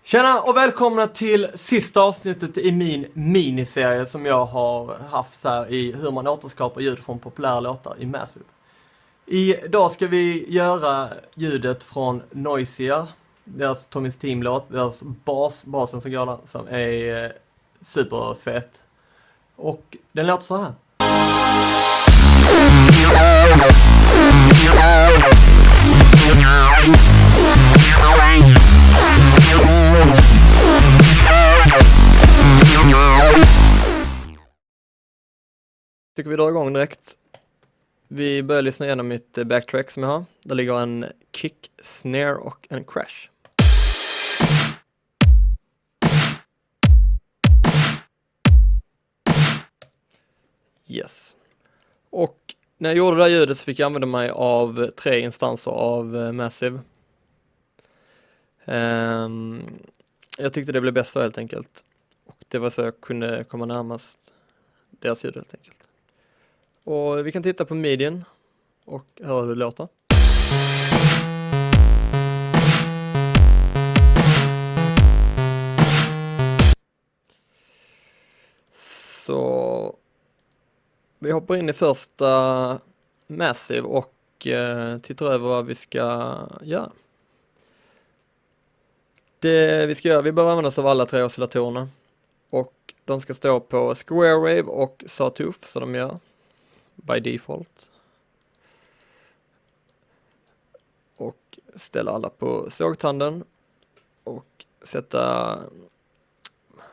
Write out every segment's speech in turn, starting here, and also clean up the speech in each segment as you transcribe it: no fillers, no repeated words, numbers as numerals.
Tjena och välkomna till sista avsnittet i min miniserie som jag har haft här i hur man återskapar ljud från populära låtar i Massive. Idag ska vi göra ljudet från Noisia, deras Tommy's Team-låt, deras basen som går där, som är superfett. Och den låter så här. Tycker vi drar igång direkt. Vi börjar lyssna igenom mitt backtrack som jag har. Där ligger en kick, snare och en crash. Yes. Och när jag gjorde det här ljudet så fick jag använda mig av 3 instanser av Massive. Jag tyckte det blev bäst så helt enkelt. Och det var så jag kunde komma närmast deras ljud helt enkelt. Och vi kan titta på midien och höra hur det låter. Så vi hoppar in i första Massive och tittar över vad vi ska göra. Det vi ska göra, vi behöver använda oss av alla 3 oscillatorerna. Och de ska stå på Square Wave och Sawtooth, så de gör by default. Och ställa alla på sågtanden och sätta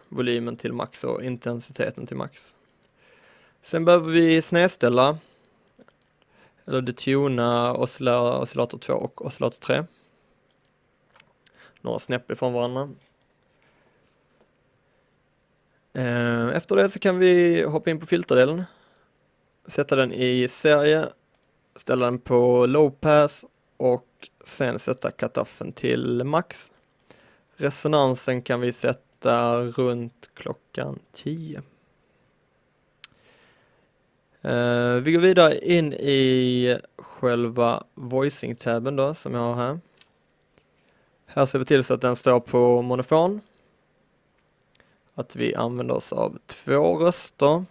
volymen till max och intensiteten till max. Sen behöver vi snedställa eller detuna oscillator 2 och oscillator 3. Några snäpp ifrån varandra. Efter det så kan vi hoppa in på filterdelen. Sätta den i serie. Ställa den på low pass. Och sen sätta cutoffen till max. Resonansen kan vi sätta runt klockan 10. Vi går vidare in i själva voicing-tabben då som jag har här. Här ser vi till så att den står på monofon. Att vi använder oss av 2 röster.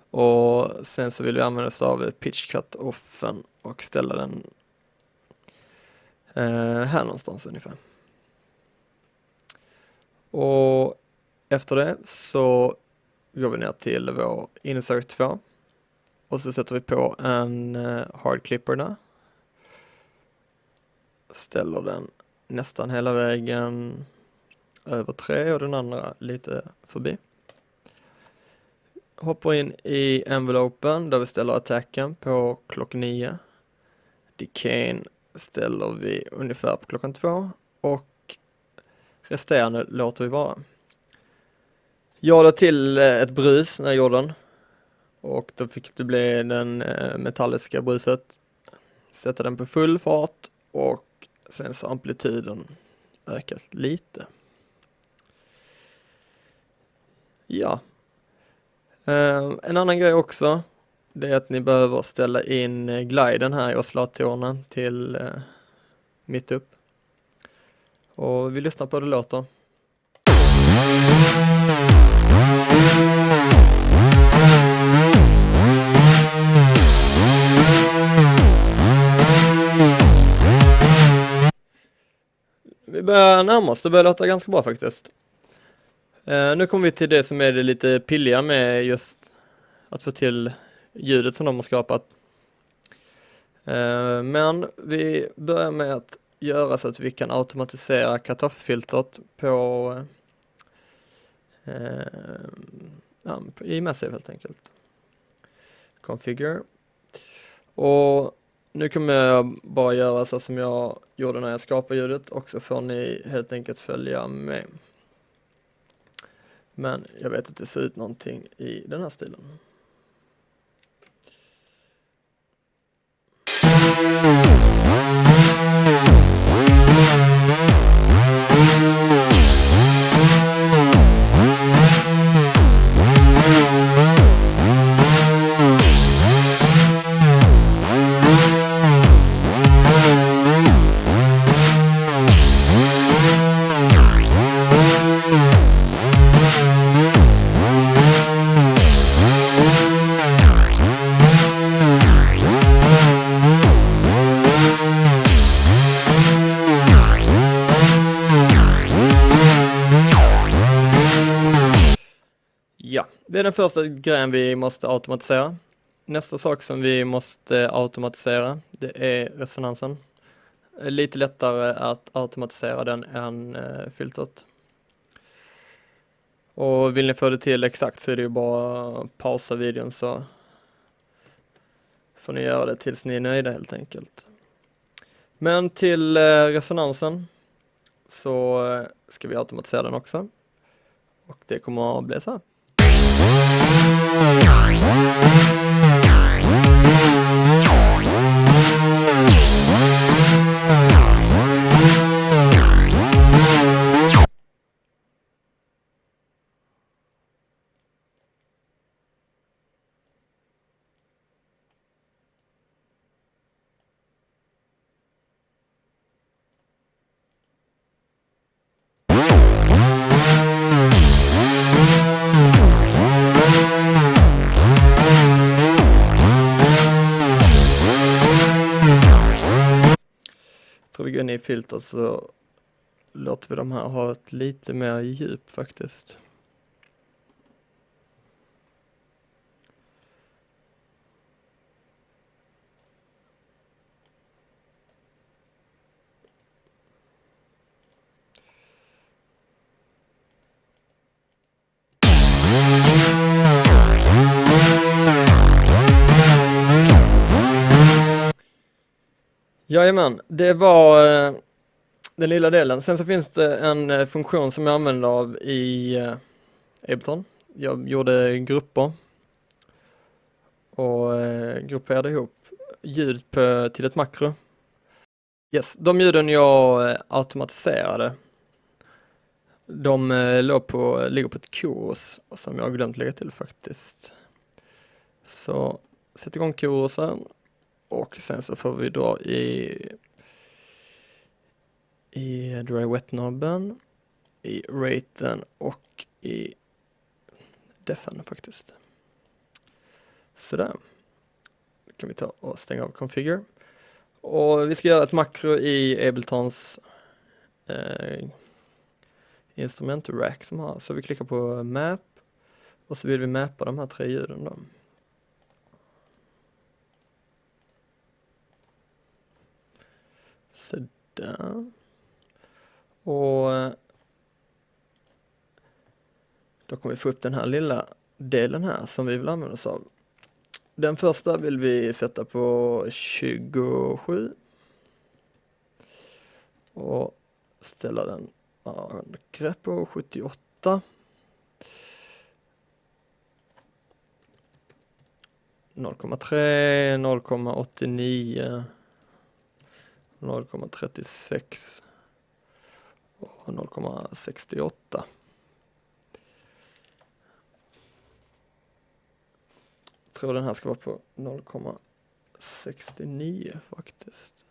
Och sen så vill vi använda oss av pitch cut-offen och ställa den här någonstans ungefär. Och efter det så går vi ner till vår insert 2. Och så sätter vi på en hard clipper där. Ställer den nästan hela vägen över 3 och den andra lite förbi. Hoppar in i envelopen där vi ställer attacken på klockan 9. Decayn ställer vi ungefär på klockan 2 och resterande låter vi vara. Jag la till ett brus när jag gjorde den och då fick det bli den metalliska bruset. Sätta den på full fart och sen så amplituden ökat lite. Ja. En annan grej också, det är att ni behöver ställa in gliden här i oscillatorerna till mitt upp. Och vi lyssnar på hur det låter. Vi börjar närma oss, det börjar låta ganska bra faktiskt. Nu kommer vi till det som är det lite pilliga med just att få till ljudet som de har skapat. Men vi börjar med att göra så att vi kan automatisera cut-off-filtret på i Massive helt enkelt. Configure. Och nu kommer jag bara göra så som jag gjorde när jag skapade ljudet och så får ni helt enkelt följa med. Men jag vet att det ser ut någonting i den här stilen. Det är den första grejen vi måste automatisera. Nästa sak som vi måste automatisera, det är resonansen. Lite lättare att automatisera den än filtret. Och vill ni få det till exakt så är det ju bara att pausa videon, så får ni göra det tills ni är nöjda helt enkelt. Men till resonansen så ska vi automatisera den också. Och det kommer att bli så här. Tror vi går in i filter så låter vi de här ha ett lite mer djup faktiskt. Jajamän, det var den lilla delen. Sen så finns det en funktion som jag använder av i Ableton. Jag gjorde grupper och grupperade ihop ljud till ett makro. Yes, de ljuden jag automatiserade, de ligger på ett chorus som jag har glömt lägga till faktiskt. Så sätt igång chorusen. Och sen så får vi dra i dry wet-nobben, i raten och i defen faktiskt. Sådär. Då kan vi ta och stänga av configure. Och vi ska göra ett makro i Abletons instrument rack som har. Så vi klickar på map och så vill vi mappa de här 3 ljuden då. Sådär. Och då kommer vi få upp den här lilla delen här som vi vill använda oss av. Den första vill vi sätta på 27 och ställa den grepp på 78. 0,3, 0,89, 0,36 och 0,68. Jag tror den här ska vara på 0,69 faktiskt.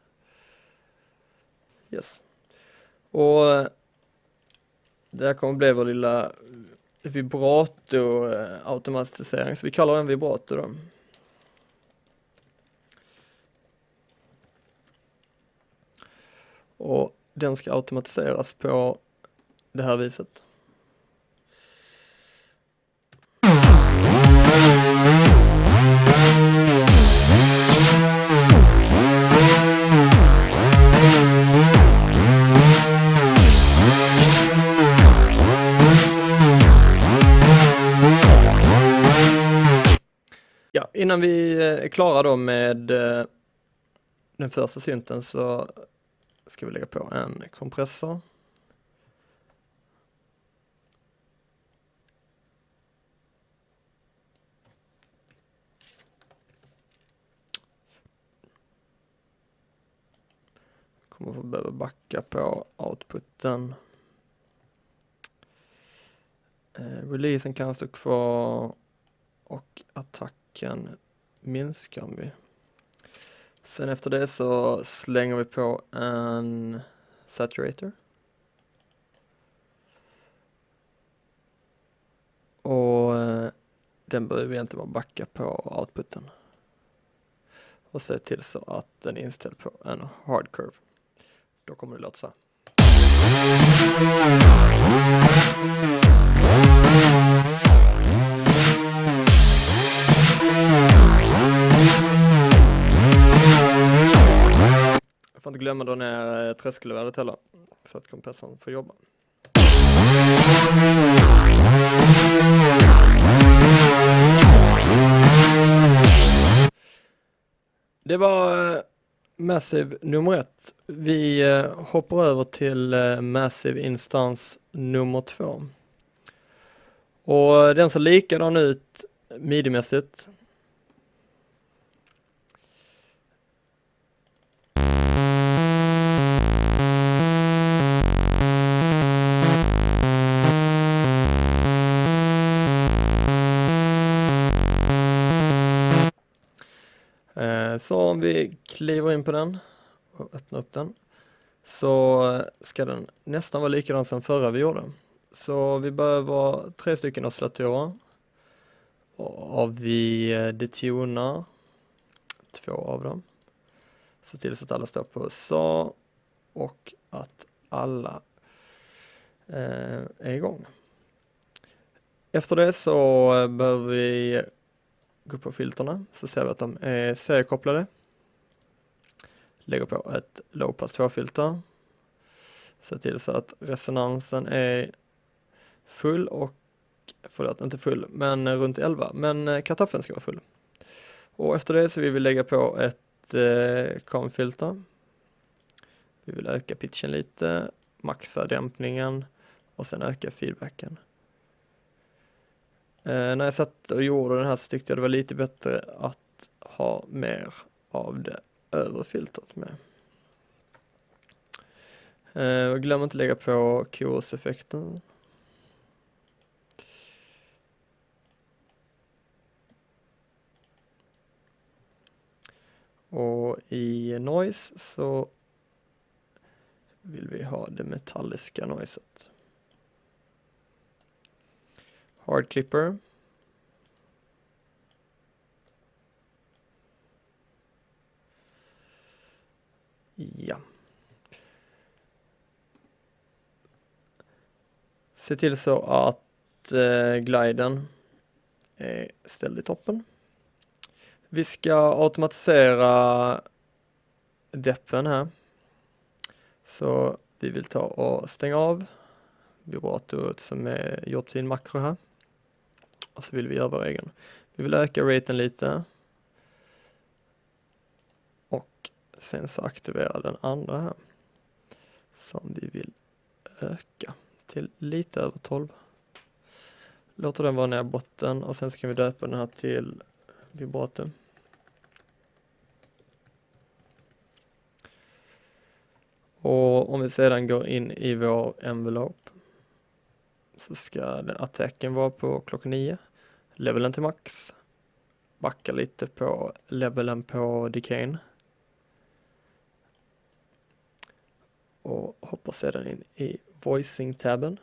Yes. Och det här kommer bli vår lilla vibrato-automatisering, så vi kallar den vibrato då. Och den ska automatiseras på det här viset. Ja, innan vi är klara då med den första synten så ska vi lägga på en kompressor. Kommer få behöva backa på outputen. Releasen kan stå kvar och attacken minskar vi. Sen efter det så slänger vi på en saturator. Och den behöver vi egentligen bara backa på outputen. Och se till så att den är inställd på en hard curve. Då kommer det låta så här. Jag får inte glömma då ner tröskelvärdet heller, så att kompressorn får jobba. Det var Massive nummer 1. Vi hoppar över till Massive instans nummer 2. Och den ser likadan ut midi-mässigt. Så om vi kliver in på den och öppnar upp den, så ska den nästan vara likadan som förra vi gjorde. Så vi behöver 3 stycken oscillatorer, och vi detunar 2 av dem. Se till så att alla står på SA och att alla är igång. Efter det så behöver vi gå på filterna, så ser vi att de är seriekopplade. Lägger på ett low-pass 2-filter. Se till så att resonansen är full och, förlåt, inte full, men runt 11. Men cut-offen ska vara full. Och efter det så vill vi lägga på ett com-filter. Vi vill öka pitchen lite, maxa dämpningen och sen öka feedbacken. När jag satt och gjorde den här så tyckte jag det var lite bättre att ha mer av det övre filtret med. Glöm inte lägga på chorus-effekten. Och i noise så vill vi ha det metalliska noiset. Hard clipper. Ja. Se till så att gliden är ställd i toppen. Vi ska automatisera deppen här. Så vi vill ta och stänga av vibratot som är gjort i en makro här. Och så vill vi göra vår egen. Vi vill öka raten lite. Och sen så aktivera den andra här. Som vi vill öka till lite över 12. Låter den vara ner botten och sen ska vi döpa den här till vibrato. Och om vi sedan går in i vår envelope så ska attacken vara på klockan 9. Levelen till max. Backa lite på levelen på decayn. Och hoppar sedan in i voicing-tabben.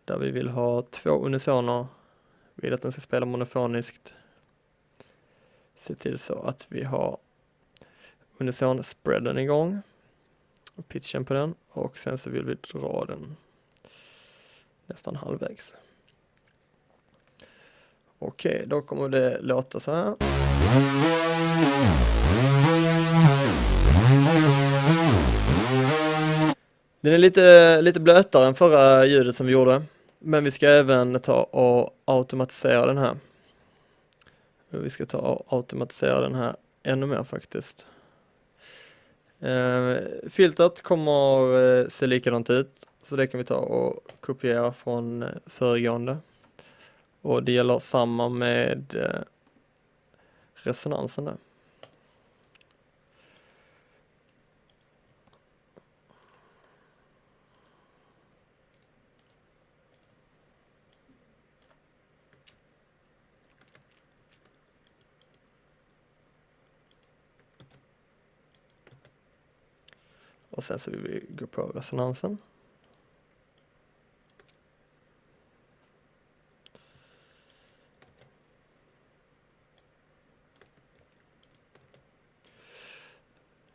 Där vi vill ha 2 unisoner. Vi vill att den ska spela monofoniskt. Se till så att vi har unison-spreaden igång. Och pitchen på den. Och sen så vill vi dra den nästan halvvägs. Okej, då kommer det låta så här. Den är lite blötare än förra ljudet som vi gjorde. Men vi ska även ta och automatisera den här. Vi ska ta och automatisera den här ännu mer faktiskt. Filtret kommer se likadant ut. Så det kan vi ta och kopiera från föregående. Och det gäller samma med resonansen där. Och sen så vill vi gå på resonansen.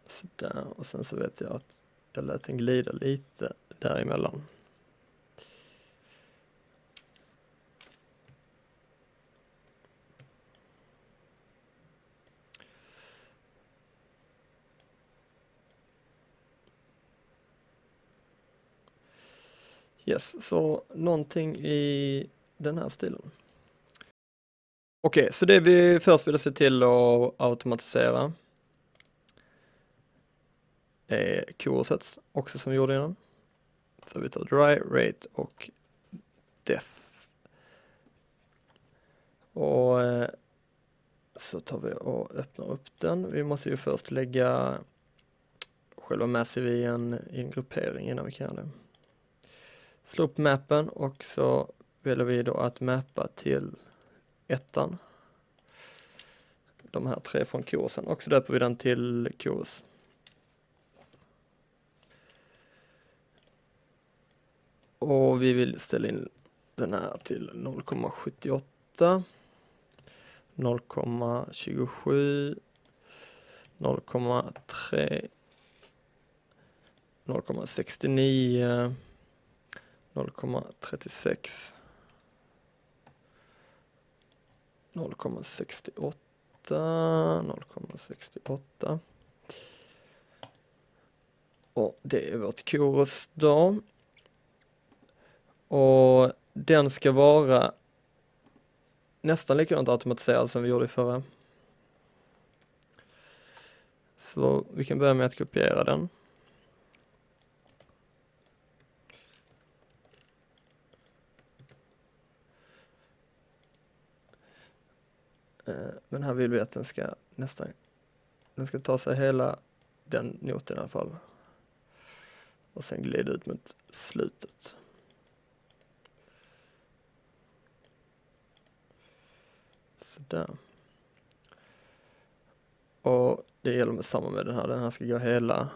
Så där, och sen så vet jag att jag lät den glida lite däremellan. Yes, så någonting i den här stilen. Okej, så det vi först vill se till att automatisera är courset också som vi gjorde innan. Så vi tar dry, rate och def. Och så tar vi och öppnar upp den. Vi måste ju först lägga själva massive i en gruppering innan vi kan göra det. Slå upp mappen och så väljer vi då att mappa till ettan. De här 3 från kursen och så döper vi den till kurs. Och vi vill ställa in den här till 0,78, 0,27, 0,3, 0,69, 0,36, 0,68, 0,68. Och det är vårt chorus då. Och den ska vara nästan likadant automatiserad som vi gjorde i förra. Så vi kan börja med att kopiera den. Men här vill vi att den ska ta sig hela den noten i alla fall. Och sen glida ut mot slutet. Sådär. Och det gäller med samma med den här. Den här ska gå hela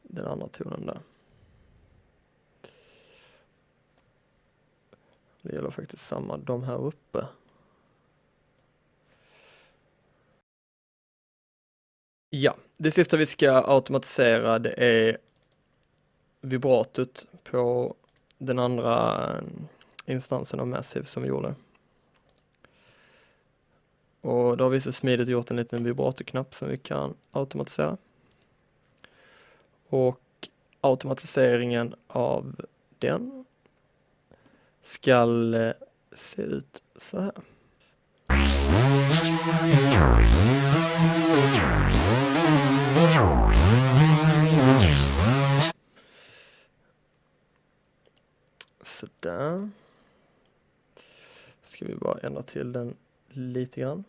den andra tonen där. Det gäller faktiskt samma de här uppe. Ja, det sista vi ska automatisera det är vibratot på den andra instansen av Massive som vi gjorde. Och då har vi så smidigt gjort en liten vibratoknapp som vi kan automatisera. Och automatiseringen av den ska se ut så här. Så där. Ska vi bara ändra till den lite grann.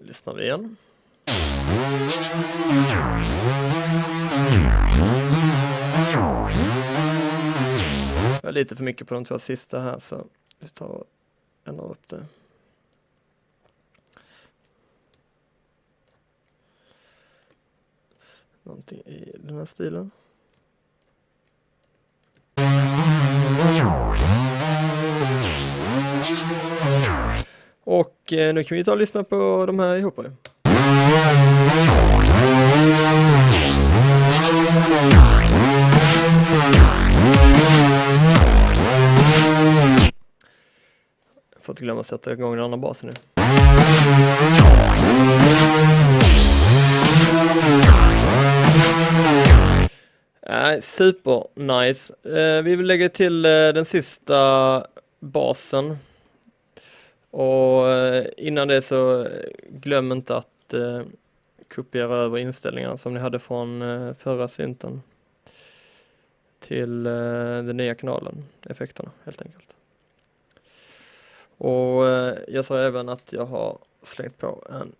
Lyssnar vi igen. Jag är lite för mycket på de 2 sista här så vi tar och ändrar upp det. Någonting i den här stilen. Och nu kan vi ta och lyssna på de här ihop. Jag får inte glömma att sätta igång den andra basen nu. Super nice. Vi vill lägga till den sista basen. Och innan det så glöm inte att kopiera över inställningarna som ni hade från förra synten till den nya kanalen, effekterna helt enkelt. Och jag sa även att jag har slängt på en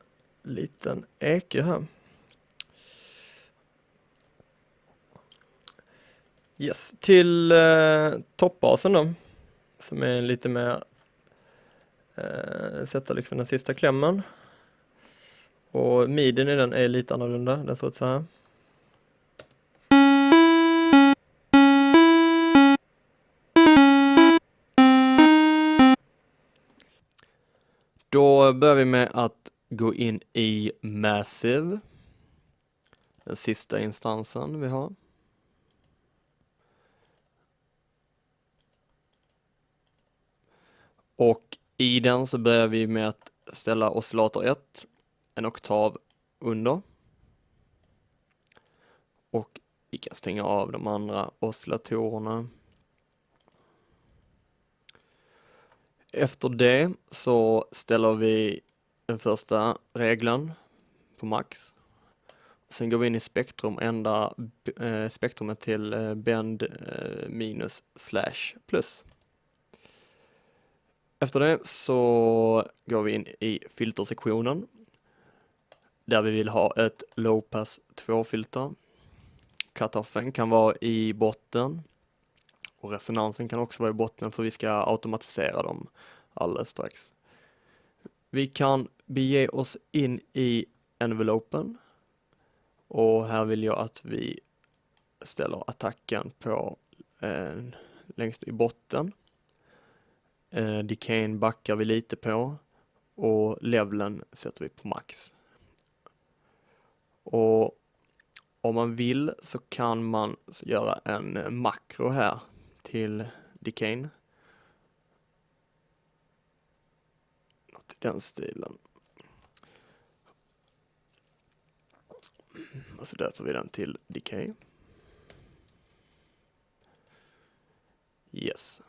liten eke här. Yes, till toppbasen då, som är lite mer sätta liksom den sista klämmen. Och midin i den är lite annorlunda, den ser ut så här. Då börjar vi med att gå in i Massive, den sista instansen vi har. Och i den så börjar vi med att ställa oscillator 1 en oktav under. Och vi kan stänga av de andra oscillatorerna. Efter det så ställer vi den första regeln på max. Sen går vi in i spektrum, ändrar spektrumet till bend minus slash plus. Efter det så går vi in i filtersektionen där vi vill ha ett low pass 2-filter. Cutoffen kan vara i botten och resonansen kan också vara i botten, för vi ska automatisera dem alldeles strax. Vi kan bege oss in i envelopen och här vill jag att vi ställer attacken på längst i botten. Decayn backar vi lite på och levelen sätter vi på max. Och om man vill så kan man göra en makro här till Decayn. Något i den stilen. Och så döper vi den till Decay. Yes.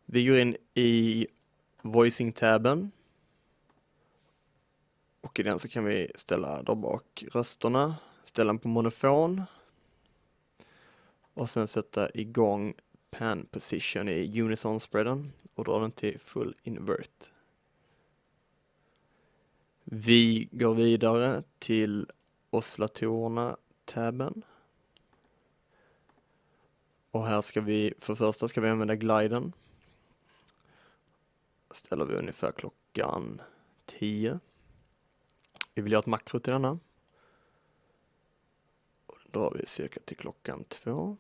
Vi går in i voicing-tabben. Och i den så kan vi ställa där bak rösterna. Ställa den på monofon. Och sen sätta igång pan position i unison spreaden. Och dra den till full invert. Vi går vidare till oscillatorerna-tabben. Och här ska vi, för första ska vi använda gliden. Ställer vi ungefär klockan 10. Vi vill göra ett makro till denna. Och då drar vi cirka till klockan 2.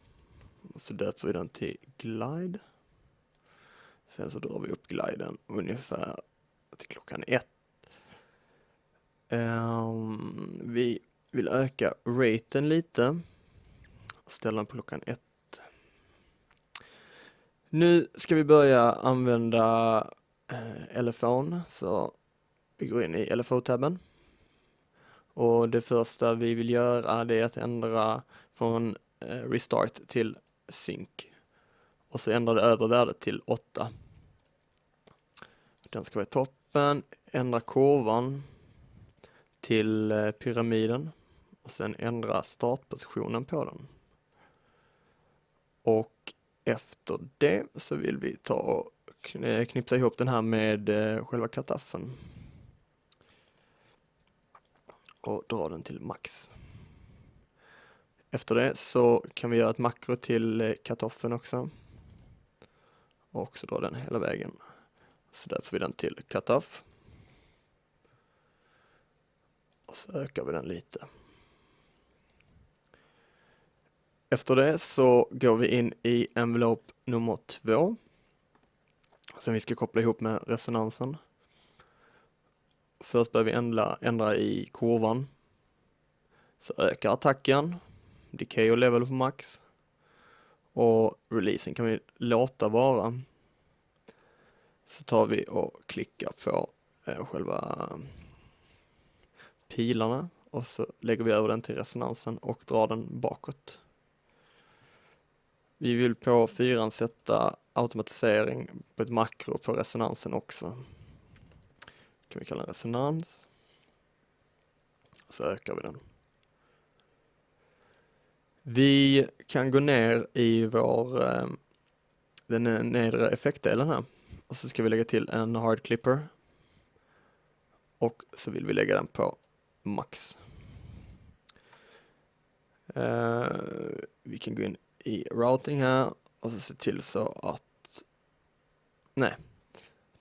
Och så döper vi den till glide. Sen så drar vi upp gliden ungefär till klockan 1. Vi vill öka raten lite. Ställa den på klockan 1. Nu ska vi börja använda LFO, så vi går in i LFO-tabben. Och det första vi vill göra det är att ändra från restart till sync. Och så ändrar det över värdet till 8. Den ska vara i toppen. Ändra kurvan till pyramiden. Och sen ändra startpositionen på den. Och efter det så vill vi ta och knipsa ihop den här med själva cutoffen. Och dra den till max. Efter det så kan vi göra ett makro till cutoffen också. Och så dra den hela vägen. Så där får vi den till cutoff. Och så ökar vi den lite. Efter det så går vi in i envelope nummer 2. Som vi ska koppla ihop med resonansen. Först börjar vi ändra i kurvan. Så ökar attacken. Decay och level för max. Och releasen kan vi låta vara. Så tar vi och klickar på själva pilarna. Och så lägger vi över den till resonansen och drar den bakåt. Vi vill på 4 sätta automatisering på ett makro för resonansen också. Kan vi kalla den resonans. Så ökar vi den. Vi kan gå ner i den nedre effektdelen här. Och så ska vi lägga till en hard clipper. Och så vill vi lägga den på max. Vi kan gå in i routing här och så se till så att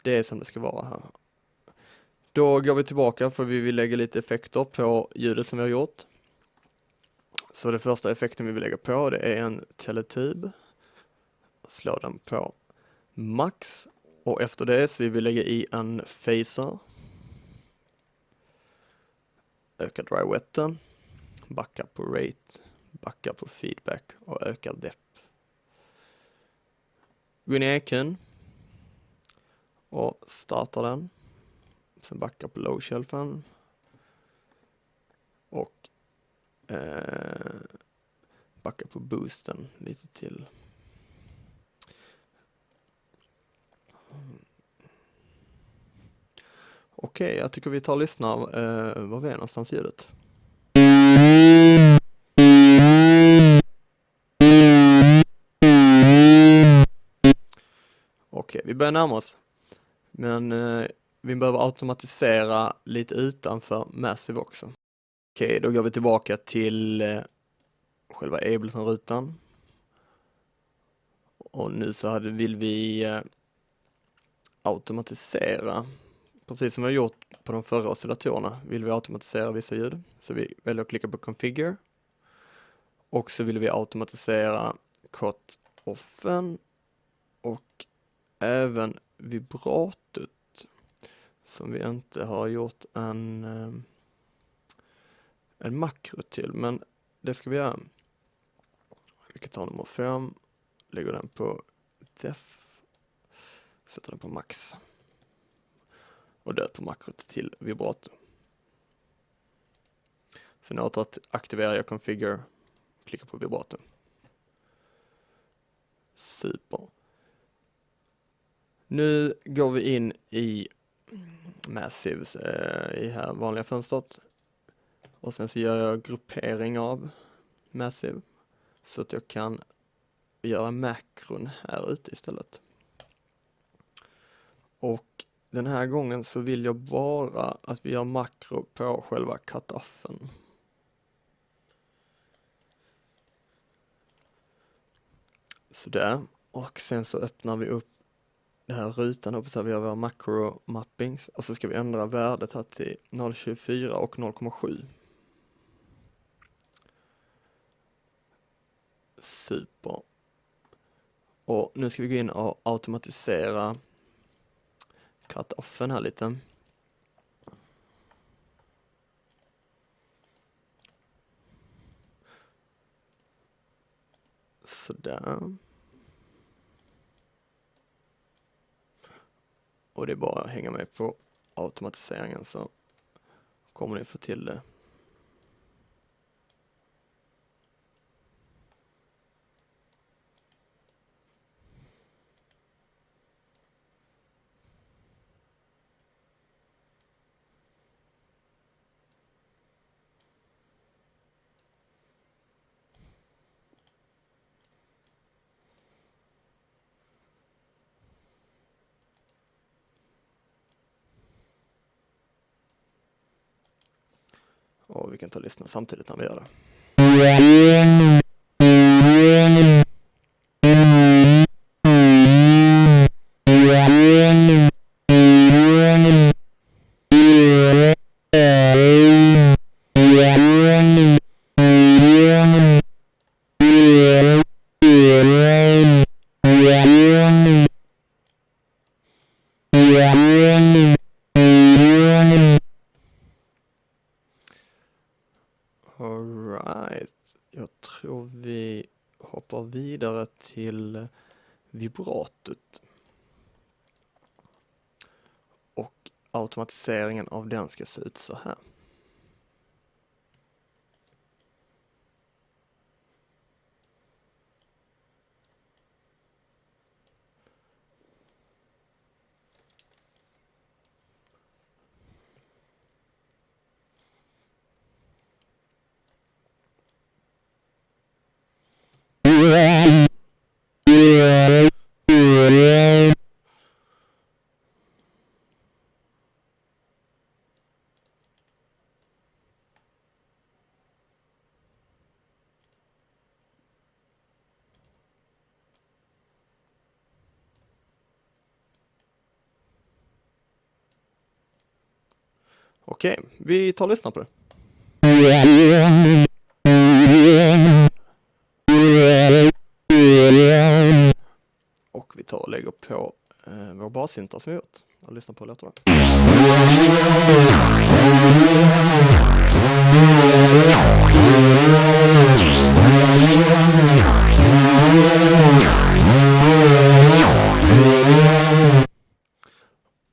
det är som det ska vara här. Då går vi tillbaka för vi vill lägga lite effekter på ljudet som vi har gjort. Så det första effekten vi vill lägga på, det är en teletub. Slå den på max. Och efter det så vill vi lägga i en phaser. Öka dry wetten. Backa på rate. Backa på feedback och öka depth. Gå in i EQn. Och starta den. Sen backa på low shelfen. Och backa på boosten lite till. Okej, jag tycker vi tar och lyssnar var vi är någonstans ljudet. Okej, vi börjar närma oss. Men vi behöver automatisera lite utanför Massive också. Okej, då går vi tillbaka till själva Ableton-rutan. Och nu så vill vi automatisera. Precis som vi har gjort på de förra oscillatorerna vill vi automatisera vissa ljud. Så vi väljer att klicka på Configure. Och så vill vi automatisera cut-offen och även vibratot som vi inte har gjort en makro till, men det ska vi göra. Vi kan ta nummer 5, lägger den på def, sätter den på max och döper makrot till vibrato. Sen aktiverar jag configure, klickar på vibrato. Super. Nu går vi in i Massives i här vanliga fönstret. Och sen så gör jag gruppering av Massive så att jag kan göra makron här ute istället. Och den här gången så vill jag bara att vi gör makro på själva cut-offen. Sådär. Och sen så öppnar vi upp den här rutan upp så vi har våra macro mappings och så ska vi ändra värdet här till 0,24 och 0,7. Super. Och nu ska vi gå in och automatisera cut-offen här lite. Sådär. Och det är bara att hänga med på automatiseringen så kommer ni få till det. Och vi kan ta och lyssna samtidigt när vi gör det. Alright, jag tror vi hoppar vidare till vibratot. Och automatiseringen av den ska se ut så här. Okej, vi tar och lyssnar på det. Och vi tar och lägger på vår bassyntar som vi gjort och lyssnar på låtarna.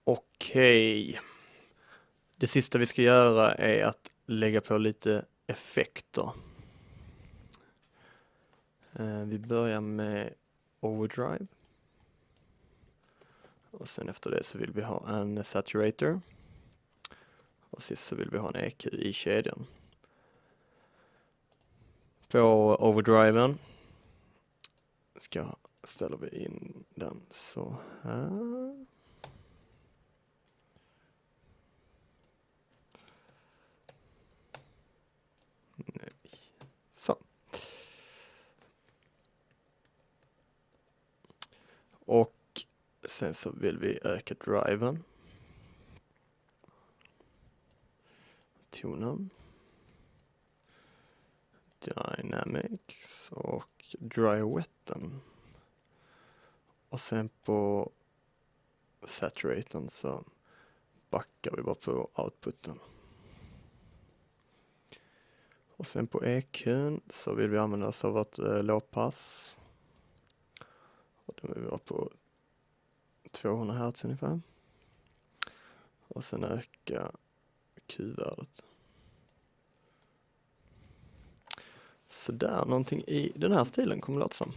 Okej. Det sista vi ska göra är att lägga på lite effekter. Vi börjar med overdrive. Och sen efter det så vill vi ha en saturator. Och sist så vill vi ha en EQ i kedjan. På overdriven ställer vi in den så här. Nej. Så. Och sen så vill vi öka driven. Tonen. Dynamics och dry wetten. Och sen på saturatorn så backar vi bara på outputen. Och sen på EQn så vill vi använda oss av ett lågpass. Och då vill vi vara på 200 Hz ungefär. Och sen öka Q-värdet. Så där, någonting i den här stilen kommer det låta som.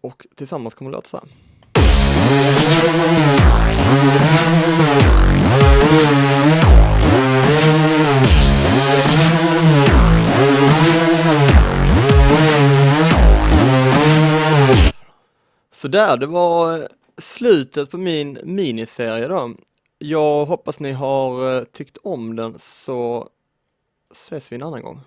Och tillsammans kommer det låta så här. Så där, det var slutet på min miniserie då. Jag hoppas ni har tyckt om den, så ses vi en annan gång.